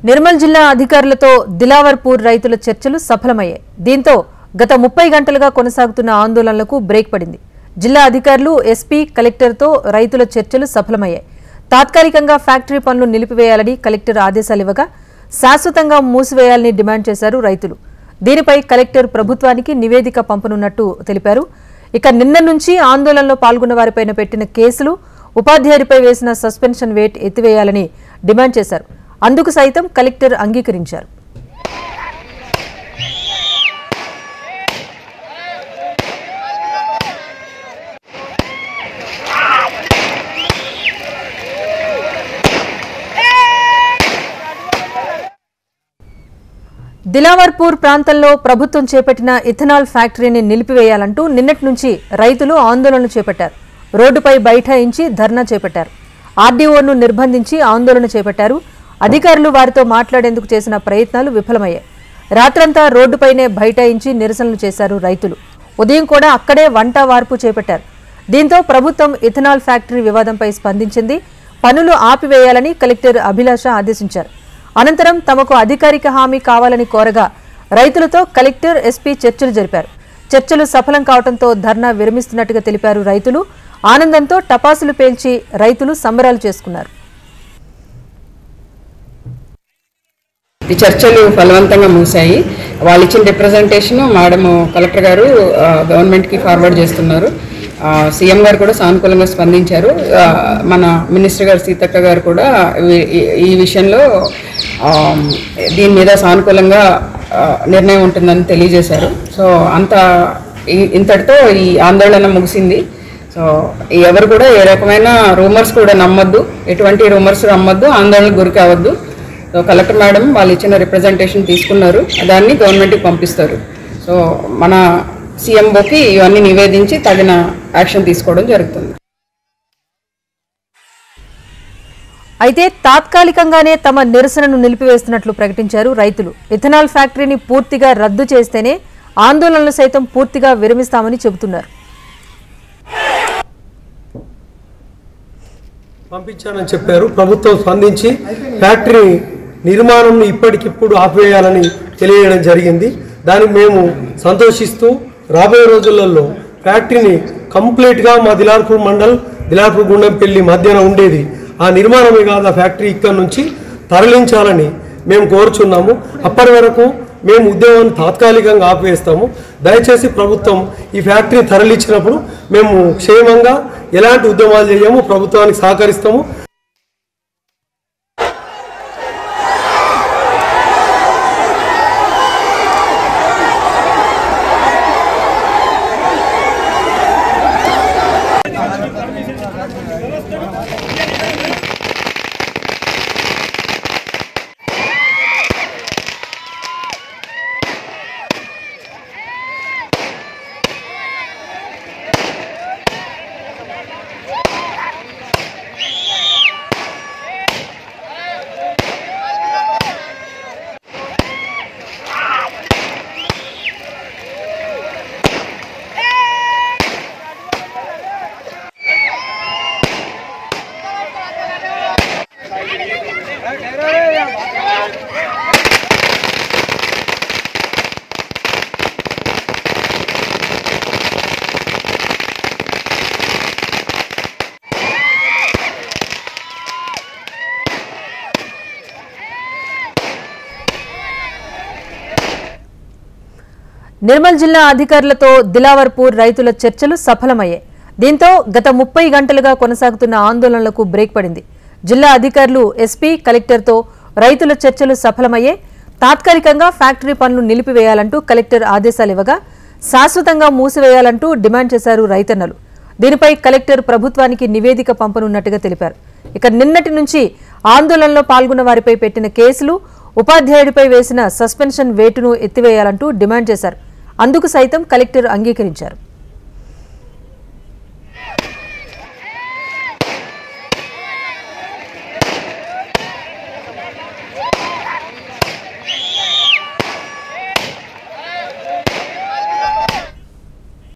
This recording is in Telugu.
నిర్మల్ జిల్లా అధికారులతో దిలావర్పూర్ రైతుల చర్చలు సఫలమయ్యాయి. దీంతో గత 30 గంటలుగా కొనసాగుతున్న ఆందోళనలకు బ్రేక్ పడింది. జిల్లా అధికారులు, ఎస్పీ, కలెక్టర్తో రైతుల చర్చలు సఫలమయ్యాయి. తాత్కాలికంగా ఫ్యాక్టరీ పనులు నిలిపివేయాలని కలెక్టర్ ఆదేశాలు ఇవ్వగా శాశ్వతంగా మూసివేయాలని డిమాండ్ చేశారు రైతులు. దీనిపై కలెక్టర్ ప్రభుత్వానికి నివేదిక పంపనున్నట్టు తెలిపారు. ఇక నిన్న నుంచి ఆందోళనలో పాల్గొన్న వారిపైన పెట్టిన కేసులు, ఉపాధ్యాయుడిపై వేసిన సస్పెన్షన్ వేట్ ఎత్తివేయాలని డిమాండ్ చేశారు. అందుకు సైతం కలెక్టర్ అంగీకరించారు. దిలావర్పూర్ ప్రాంతంలో ప్రభుత్వం చేపట్టిన ఇథనాల్ ఫ్యాక్టరీని నిలిపివేయాలంటూ నిన్నటి నుంచి రైతులు ఆందోళన చేపట్టారు. రోడ్డుపై బైఠాయించి ధర్నా చేపట్టారు. ఆర్డీఓను నిర్బంధించి ఆందోళన చేపట్టారు. అధికారులు వారితో మాట్లాడేందుకు చేసిన ప్రయత్నాలు విఫలమయ్యాయి. రాత్రంతా రోడ్డుపైనే బైఠాయించి నిరసనలు చేశారు రైతులు. ఉదయం కూడా అక్కడే వంట వార్పు చేపట్టారు. దీంతో ప్రభుత్వం ఇథనాల్ ఫ్యాక్టరీ వివాదంపై స్పందించింది. పనులు ఆపివేయాలని కలెక్టర్ అభిలాష ఆదేశించారు. అనంతరం తమకు అధికారిక హామీ కావాలని కోరగా రైతులతో కలెక్టర్, ఎస్పీ చర్చలు జరిపారు. చర్చలు సఫలం కావడంతో ధర్నా విరమిస్తున్నట్టుగా తెలిపారు రైతులు. ఆనందంతో టపాసులు పేల్చి రైతులు సంబరాలు చేసుకున్నారు. ఈ చర్చలు ఫలవంతంగా ముగిశాయి. వాళ్ళు ఇచ్చిన రిప్రజెంటేషన్ మేడం కలెక్టర్ గారు గవర్నమెంట్కి ఫార్వర్డ్ చేస్తున్నారు. సీఎం గారు కూడా సానుకూలంగా స్పందించారు. మన మినిస్టర్ గారు సీతక్క గారు కూడా ఈ విషయంలో దీని మీద సానుకూలంగా నిర్ణయం ఉంటుందని తెలియజేశారు. సో ఇంతటితో ఈ ఆందోళన ముగిసింది. సో ఎవరు కూడా ఏ రకమైన రూమర్స్ కూడా నమ్మొద్దు, ఎటువంటి రూమర్స్ నమ్మొద్దు, ఆందోళనకు గురి కావద్దు. సో కలెక్టర్ మేడం వాళ్ళు ఇచ్చిన రిప్రజెంటేషన్ తీసుకున్నారు, దాన్ని గవర్నమెంట్కి పంపిస్తారు. సో మన సీఎంఓకి ఇవన్నీ నివేదించి తగిన యాక్షన్ తీసుకోవడం జరుగుతుంది. అయితే తాత్కాలికంగానే తమ నిరసనను నిలిపివేస్తున్నట్లు ప్రకటించారు రైతులు. ఇథనాల్ ఫ్యాక్టరీని పూర్తిగా రద్దు చేస్తేనే ఆందోళనలు సైతం పూర్తిగా విరమిస్తామని చెబుతున్నారు. పంపించానని చెప్పారు. ప్రభుత్వం స్పందించి ఫ్యాక్టరీ నిర్మాణం ఇప్పటికిప్పుడు ఆపివేయాలని తెలియజేయడం జరిగింది. దానికి మేము సంతోషిస్తూ రాబోయే రోజులలో ఫ్యాక్టరీని కంప్లీట్గా మా దిలావర్పూర్ మండల్, దిలావర్పూర్ గుండంపల్లి మధ్యన ఉండేది ఆ నిర్మాణమే కాదు, ఆ ఫ్యాక్టరీ ఇక్కడ నుంచి తరలించాలని మేము కోరుచున్నాము. అప్పటి వరకు మేము ఉద్యోగాన్ని తాత్కాలికంగా ఆపివేస్తాము. దయచేసి ప్రభుత్వం ఈ ఫ్యాక్టరీ తరలించినప్పుడు మేము క్షేమంగా ఎలాంటి ఉద్యమాలు చేయము, ప్రభుత్వానికి సహకరిస్తాము. నిర్మల్ జిల్లా అధికారులతో దిలావర్పూర్ రైతుల చర్చలు సఫలమయ్యాయి. దీంతో గత 30 గంటలుగా కొనసాగుతున్న ఆందోళనలకు బ్రేక్ పడింది. జిల్లా అధికారులు, ఎస్పీ, కలెక్టర్తో రైతుల చర్చలు సఫలమయ్యాయి. తాత్కాలికంగా ఫ్యాక్టరీ పనులు నిలిపివేయాలంటూ కలెక్టర్ ఆదేశాలు ఇవ్వగా శాశ్వతంగా మూసివేయాలంటూ డిమాండ్ చేశారు రైతన్నలు. దీనిపై కలెక్టర్ ప్రభుత్వానికి నివేదిక పంపనున్నట్టుగా తెలిపారు. ఇక నిన్నటి నుంచి ఆందోళనలో పాల్గొన్న వారిపై పెట్టిన కేసులు, ఉపాధ్యాయుడిపై వేసిన సస్పెన్షన్ వేటును ఎత్తివేయాలంటూ డిమాండ్ చేశారు. అందుకు సైతం కలెక్టర్ అంగీకరించారు.